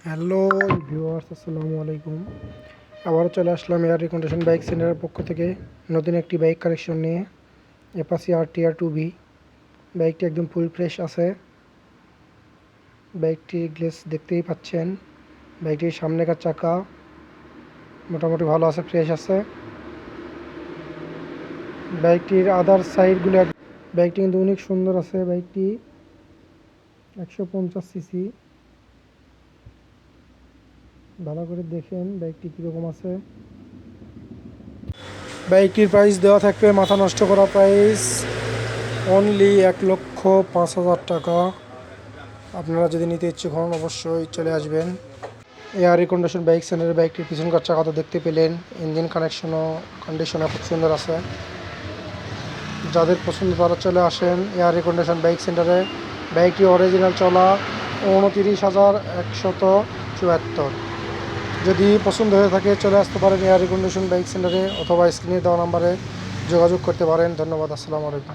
Hello viewers, আসসালামু আলাইকুম। আবারও চলে আসলাম এয়ার রিকন্ডিশন বাইক সেন্টারের পক্ষ থেকে নতুন একটি বাইক কালেকশন নিয়ে। অ্যাপাচি RTR 2B বাইকটি একদম ফুল ফ্রেশ আছে। বাইকটির গ্লেস দেখতেই পাচ্ছেন। বাইকটির সামনেকার চাকা মোটামুটি ভালো আছে, ফ্রেশ আছে। বাইকটির আদার সাইডগুলো বাইকটি কিন্তু অনেক সুন্দর আছে। বাইকটি 150 সিসি। ভালো করে দেখেন বাইকটি কীরকম আছে। বাইকটির প্রাইস দেওয়া থাকবে, মাথা নষ্ট করা প্রাইস অনলি 1,05,000 টাকা। আপনারা যদি নিতে ইচ্ছুক হন অবশ্যই চলে আসবেন। এয়ার রিকন্ডিশন বাইক সেন্টারের বাইকটির পিছনকার চাকা তো দেখতে পেলেন। ইঞ্জিন কন্ডিশনও খুব সুন্দর আছে। যাদের পছন্দ তারা চলে আসেন এয়ার রিকন্ডিশন বাইক সেন্টারে। বাইকটি অরিজিনাল চলা 29,174। যদি পছন্দ হয়ে থাকে চলে আসতে পারেন এয়ার রিকন্ডিশন বাইক সেন্টারে, অথবা স্ক্রিনে দেওয়া নাম্বারে যোগাযোগ করতে পারেন। ধন্যবাদ। আসসালামু আলাইকুম।